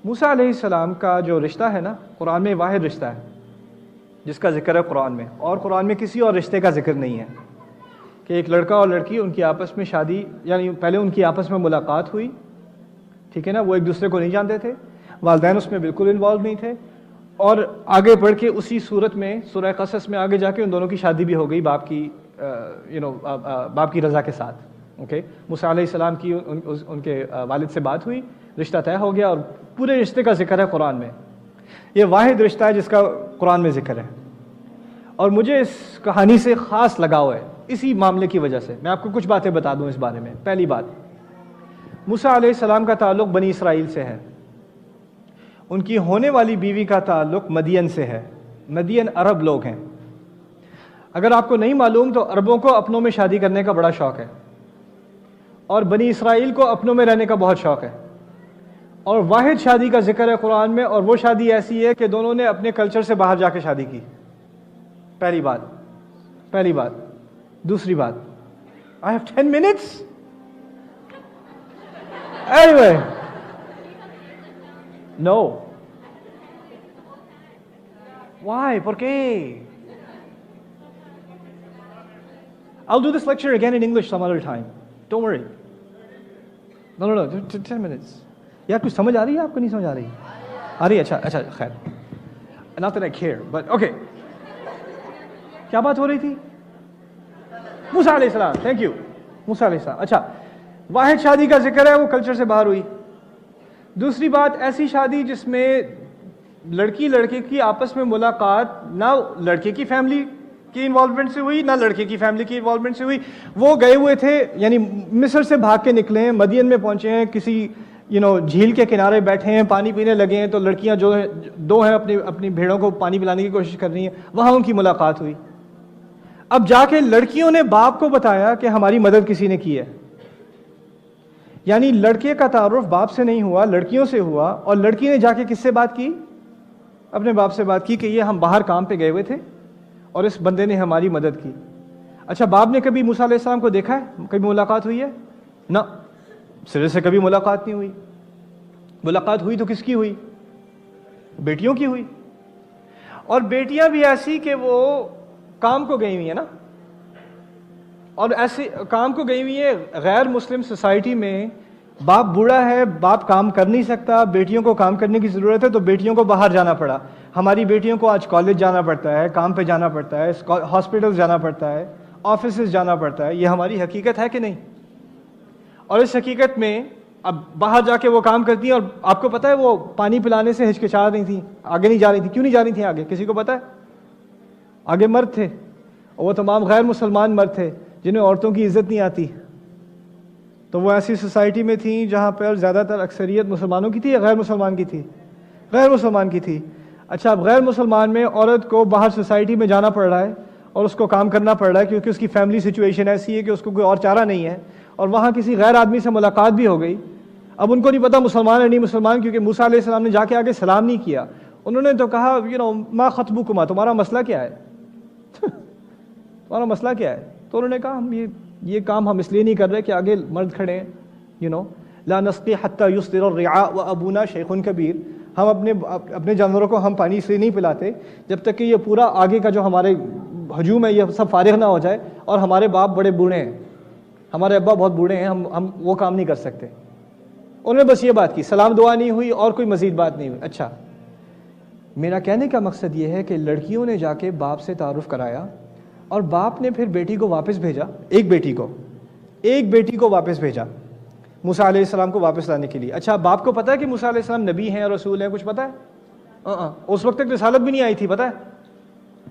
موسیٰ علیہ السلام کا جو رشتہ ہے نا، قرآن میں واحد رشتہ ہے جس کا ذکر ہے قرآن میں، اور قرآن میں کسی اور رشتے کا ذکر نہیں ہے کہ ایک لڑکا اور لڑکی ان کی آپس میں شادی، یعنی پہلے ان کی آپس میں ملاقات ہوئی، ٹھیک ہے نا، وہ ایک دوسرے کو نہیں جانتے تھے، والدین اس میں بالکل انوالو نہیں تھے، اور آگے بڑھ کے اسی صورت میں سورہ قصص میں آگے جا کے ان دونوں کی شادی بھی ہو گئی باپ کی باپ کی رضا کے ساتھ. اوکے، موسیٰ علیہ السلام کی ان کے والد سے بات ہوئی، رشتہ طے ہو گیا، اور پورے رشتے کا ذکر ہے قرآن میں. یہ واحد رشتہ ہے جس کا قرآن میں ذکر ہے، اور مجھے اس کہانی سے خاص لگاؤ ہے اسی معاملے کی وجہ سے. میں آپ کو کچھ باتیں بتا دوں اس بارے میں. پہلی بات، موسیٰ علیہ السلام کا تعلق بنی اسرائیل سے ہے، ان کی ہونے والی بیوی کا تعلق مدین سے ہے. مدین عرب لوگ ہیں. اگر آپ کو نہیں معلوم تو عربوں کو اپنوں میں شادی کرنے کا بڑا شوق ہے، اور بنی اسرائیل کو اپنوں میں رہنے کا بہت شوق ہے، اور واحد شادی کا ذکر ہے قرآن میں، اور وہ شادی ایسی ہے کہ دونوں نے اپنے کلچر سے باہر جا کے شادی کی. پہلی بات. دوسری بات، I have 10 minutes? Anyway. No. Why? ¿Por qué? I'll do this lecture again in English some other time. Don't worry. No. 10 minutes. یار کچھ سمجھ آ رہی ہے آپ کو؟ نہیں سمجھ آ رہی؟ آ رہی ہے؟ اچھا خیر. Not that I care, but okay. کیا بات ہو رہی تھی؟ موسیٰ علیہ السلام. Thank you. موسیٰ علیہ السلام. اچھا، واحد شادی کا ذکر ہے، وہ کلچر سے باہر ہوئی. دوسری بات، ایسی شادی جس میں لڑکی لڑکے کی آپس میں ملاقات نہ لڑکے کی فیملی کی انوالومنٹ سے ہوئی نہ لڑکے کی فیملی کی انوالومنٹ سے ہوئی. وہ گئے ہوئے تھے، یعنی مصر سے بھاگ کے نکلے ہیں، مدین میں پہنچے ہیں، کسی جھیل کے کنارے بیٹھے ہیں، پانی پینے لگے ہیں، تو لڑکیاں جو ہیں دو ہیں اپنی بھیڑوں کو پانی پلانے کی کوشش کر رہی ہیں، وہاں ان کی ملاقات ہوئی. اب جا کے لڑکیوں نے باپ کو بتایا کہ ہماری مدد کسی نے کی ہے. یعنی لڑکے کا تعارف باپ سے نہیں ہوا، لڑکیوں سے ہوا، اور لڑکی نے جا کے کس سے بات کی؟ اپنے باپ سے بات کی کہ یہ ہم باہر کام پہ گئے ہوئے تھے اور اس بندے نے ہماری مدد کی. اچھا، باپ نے کبھی موسیٰ علیہ السلام کو دیکھا ہے؟ کبھی ملاقات ہوئی ہے؟ نہ، سرے سے کبھی ملاقات نہیں ہوئی. ملاقات ہوئی تو کس کی ہوئی؟ بیٹیوں کی ہوئی. اور بیٹیاں بھی ایسی کہ وہ کام کو گئی ہوئی ہیں نا، اور ایسے کام کو گئی ہوئی ہے. غیر مسلم سوسائٹی میں باپ بوڑھا ہے، باپ کام کر نہیں سکتا، بیٹیوں کو کام کرنے کی ضرورت ہے، تو بیٹیوں کو باہر جانا پڑا. ہماری بیٹیوں کو آج کالج جانا پڑتا ہے، کام پہ جانا پڑتا ہے، ہاسپٹل جانا پڑتا ہے، آفیسز جانا پڑتا ہے. یہ ہماری حقیقت ہے کہ نہیں؟ اور اس حقیقت میں اب باہر جا کے وہ کام کرتی ہیں، اور آپ کو پتہ ہے وہ پانی پلانے سے ہچکچا رہی تھیں، آگے نہیں جا رہی تھیں. کیوں نہیں جا رہی تھیں آگے؟ کسی کو پتہ ہے؟ آگے مرد تھے، اور وہ تمام غیر مسلمان مرد تھے جنہیں عورتوں کی عزت نہیں آتی. تو وہ ایسی سوسائٹی میں تھیں جہاں پر زیادہ تر اکثریت مسلمانوں کی تھی یا غیر مسلمان کی تھی؟ غیر مسلمان کی تھی. اچھا، اب غیر مسلمان میں عورت کو باہر سوسائٹی میں جانا پڑ رہا ہے اور اس کو کام کرنا پڑ رہا ہے، کیونکہ اس کی فیملی سچویشن ایسی ہے کہ اس کو کوئی اور چارہ نہیں ہے، اور وہاں کسی غیر آدمی سے ملاقات بھی ہو گئی. اب ان کو نہیں پتا مسلمان ہے نہیں مسلمان، کیونکہ موسیٰ علیہ السلام نے جا کے آگے سلام نہیں کیا. انہوں نے تو کہا ما خطبکما، تمہارا مسئلہ کیا ہے؟ تمہارا مسئلہ کیا ہے؟ تو انہوں نے کہا ہم یہ کام ہم اس لیے نہیں کر رہے کہ آگے مرد کھڑے ہیں، لا نسقی حتی یصدر الرعاء وابونا شیخ کبیر. ہم اپنے جانوروں کو ہم پانی اس لیے نہیں پلاتے جب تک کہ یہ پورا آگے کا جو ہمارے ہجوم ہے یہ سب فارغ نہ ہو جائے، اور ہمارے باپ بڑے بوڑھے ہیں، ہمارے ابا بہت بوڑھے ہیں، ہم وہ کام نہیں کر سکتے. انہوں نے بس یہ بات کی، سلام دعا نہیں ہوئی اور کوئی مزید بات نہیں ہوئی. اچھا، میرا کہنے کا مقصد یہ ہے کہ لڑکیوں نے جا کے باپ سے تعارف کرایا، اور باپ نے پھر بیٹی کو واپس بھیجا، ایک بیٹی کو واپس بھیجا موسیٰ علیہ السلام کو واپس لانے کے لیے. اچھا، باپ کو پتہ ہے کہ موسیٰ علیہ السلام نبی ہیں، رسول ہیں، کچھ پتہ ہے؟ اس وقت تک رسالت بھی نہیں آئی تھی، پتہ ہے؟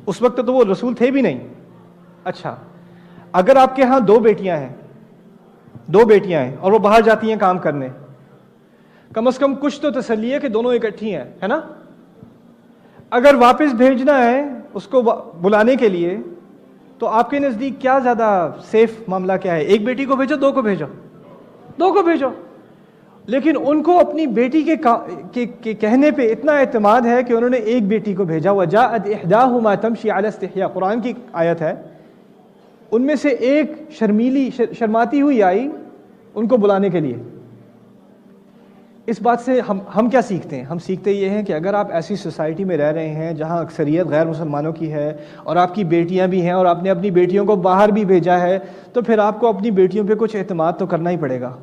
اس وقت تو وہ رسول تھے بھی نہیں. اچھا، اگر آپ کے ہاں دو بیٹیاں ہیں اور وہ باہر جاتی ہیں کام کرنے، کم از کم کچھ تو تسلی ہے کہ دونوں اکٹھی ہیں، ہے نا؟ اگر واپس بھیجنا ہے اس کو بلانے کے لیے، تو آپ کے نزدیک کیا زیادہ سیف معاملہ کیا ہے؟ ایک بیٹی کو بھیجو، دو کو بھیجو. لیکن ان کو اپنی بیٹی کے کہنے پہ اتنا اعتماد ہے کہ انہوں نے ایک بیٹی کو بھیجا. وَجَاءَتْ إِحْدَاهُمَا تَمْشِي عَلَى اسْتِحْيَاء، قرآن کی آیت ہے. ان میں سے ایک شرماتی ہوئی آئی ان کو بلانے کے لیے. اس بات سے ہم کیا سیکھتے ہیں؟ ہم سیکھتے یہ ہیں کہ اگر آپ ایسی سوسائٹی میں رہ رہے ہیں جہاں اکثریت غیر مسلمانوں کی ہے اور آپ کی بیٹیاں بھی ہیں اور آپ نے اپنی بیٹیوں کو باہر بھی بھیجا ہے، تو پھر آپ کو اپنی بیٹیوں پہ کچھ اعتماد تو کرنا ہی پڑے گا۔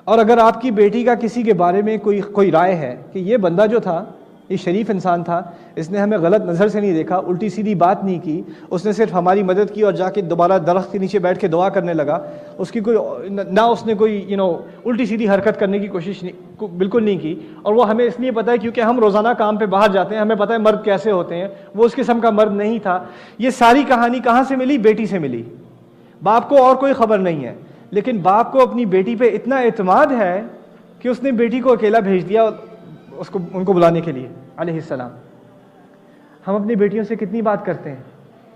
اور اگر آپ کی بیٹی کا کسی کے بارے میں کوئی رائے ہے کہ یہ بندہ جو تھا یہ شریف انسان تھا، اس نے ہمیں غلط نظر سے نہیں دیکھا، الٹی سیدھی بات نہیں کی، اس نے صرف ہماری مدد کی اور جا کے دوبارہ درخت کے نیچے بیٹھ کے دعا کرنے لگا، اس کی نہ اس نے کوئی الٹی سیدھی حرکت کرنے کی کوشش بالکل نہیں کی، اور وہ ہمیں اس لیے پتہ ہے کیونکہ ہم روزانہ کام پہ باہر جاتے ہیں، ہمیں پتہ ہے مرد کیسے ہوتے ہیں، وہ اس قسم کا مرد نہیں تھا۔ یہ ساری کہانی کہاں سے ملی؟ بیٹی سے ملی۔ باپ کو اور کوئی خبر نہیں ہے، لیکن باپ کو اپنی بیٹی پہ اتنا اعتماد ہے کہ اس نے بیٹی کو اکیلا بھیج دیا ان کو بلانے کے لیے علیہ السلام۔ ہم اپنی بیٹیوں سے کتنی بات کرتے ہیں؟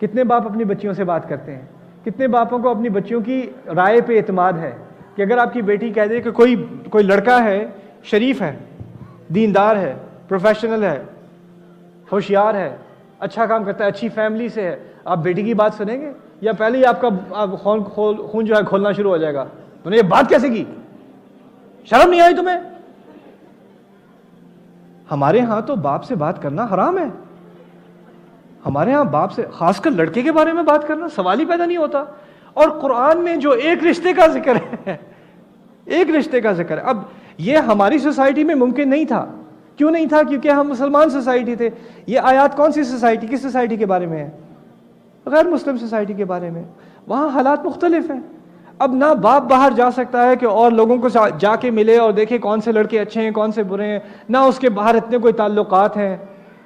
کتنے باپ اپنی بچیوں سے بات کرتے ہیں؟ کتنے باپوں کو اپنی بچیوں کی رائے پہ اعتماد ہے کہ اگر آپ کی بیٹی کہہ دے کہ کوئی لڑکا ہے، شریف ہے، دیندار ہے، پروفیشنل ہے، ہوشیار ہے، اچھا کام کرتا ہے، اچھی فیملی سے ہے، آپ بیٹی کی بات سنیں گے یا پہلے ہی آپ کا خون جو ہے کھولنا شروع ہو جائے گا؟ تو نے یہ بات کیسے کی؟ شرم نہیں آئی تمہیں؟ ہمارے ہاں تو باپ سے بات کرنا حرام ہے۔ ہمارے ہاں باپ سے، خاص کر لڑکے کے بارے میں بات کرنا سوال ہی پیدا نہیں ہوتا۔ اور قرآن میں جو ایک رشتے کا ذکر ہے، ایک رشتے کا ذکر ہے، اب یہ ہماری سوسائٹی میں ممکن نہیں تھا۔ کیوں نہیں تھا؟ کیونکہ ہم مسلمان سوسائٹی تھے۔ یہ آیات کون سی سوسائٹی، کس سوسائٹی کے بارے میں ہے؟ غیر مسلم سوسائٹی کے بارے میں۔ وہاں حالات مختلف ہیں۔ اب نہ باپ باہر جا سکتا ہے کہ اور لوگوں کو جا کے ملے اور دیکھے کون سے لڑکے اچھے ہیں کون سے برے ہیں، نہ اس کے باہر اتنے کوئی تعلقات ہیں،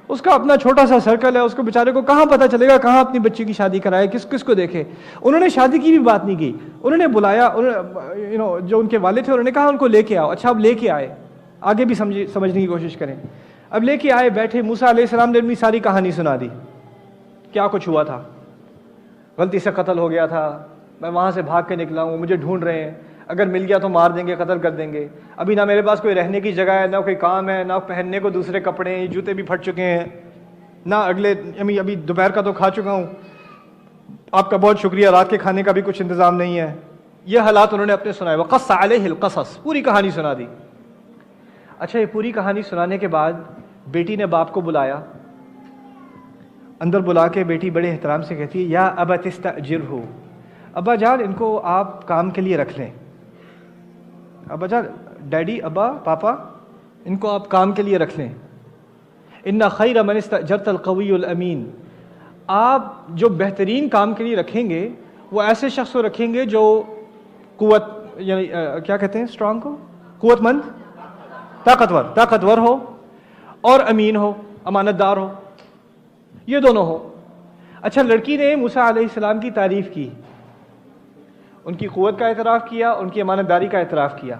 اس کا اپنا چھوٹا سا سرکل ہے، اس کو بیچارے کو کہاں پتہ چلے گا کہاں اپنی بچی کی شادی کرائے، کس کو دیکھے۔ انہوں نے شادی کی بھی بات نہیں کی، انہوں نے بلایا، جو ان کے والد تھے انہوں نے کہا ان کو لے کے آؤ۔ اچھا اب لے کے آئے، آگے بھی سمجھنے کی کوشش کریں۔ اب لے کے آئے، بیٹھے، موسیٰ علیہ السلام نے اپنی ساری کہانی سنا دی، کیا کچھ ہوا تھا، غلطی سے قتل ہو گیا تھا، میں وہاں سے بھاگ کے نکلا ہوں، مجھے ڈھونڈ رہے ہیں، اگر مل گیا تو مار دیں گے، قتل کر دیں گے، ابھی نہ میرے پاس کوئی رہنے کی جگہ ہے، نہ کوئی کام ہے، نہ پہننے کو دوسرے کپڑے ہیں، جوتے بھی پھٹ چکے ہیں، نہ ابھی دوپہر کا تو کھا چکا ہوں، آپ کا بہت شکریہ، رات کے کھانے کا بھی کچھ انتظام نہیں ہے۔ یہ حالات انہوں نے اپنے سنائے، وقص علیہ القصص، پوری کہانی سنا دی۔ اچھا یہ پوری کہانی سنانے کے بعد بیٹی نے باپ کو بلایا، اندر بلا کے بیٹی بڑے احترام سے کہتی ہے، یا ابت استاجرہ، ابا جان ان کو آپ کام کے لیے رکھ لیں۔ ابا جان، ڈیڈی، ابا، پاپا، ان کو آپ کام کے لیے رکھ لیں۔ ان خیر من استاجرت القوی الامین، آپ جو بہترین کام کے لیے رکھیں گے وہ ایسے شخص کو رکھیں گے جو قوت، یعنی کیا کہتے ہیں اسٹرانگ کو، قوت مند، طاقتور ہو اور امین ہو، امانت دار ہو، یہ دونوں ہو۔ اچھا لڑکی نے موسیٰ علیہ السلام کی تعریف کی، ان کی قوت کا اعتراف کیا، ان کی امانت داری کا اعتراف کیا۔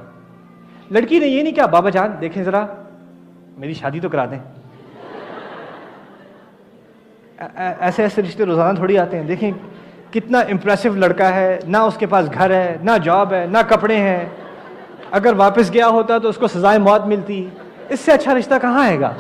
لڑکی نے یہ نہیں کہا بابا جان دیکھیں ذرا میری شادی تو کرا دیں، ایسے رشتے روزانہ تھوڑی آتے ہیں، دیکھیں کتنا امپریسو لڑکا ہے، نہ اس کے پاس گھر ہے، نہ جاب ہے، نہ کپڑے ہیں، اگر واپس گیا ہوتا تو اس کو سزائے موت ملتی، اس سے اچھا رشتہ کہاں آئے گا؟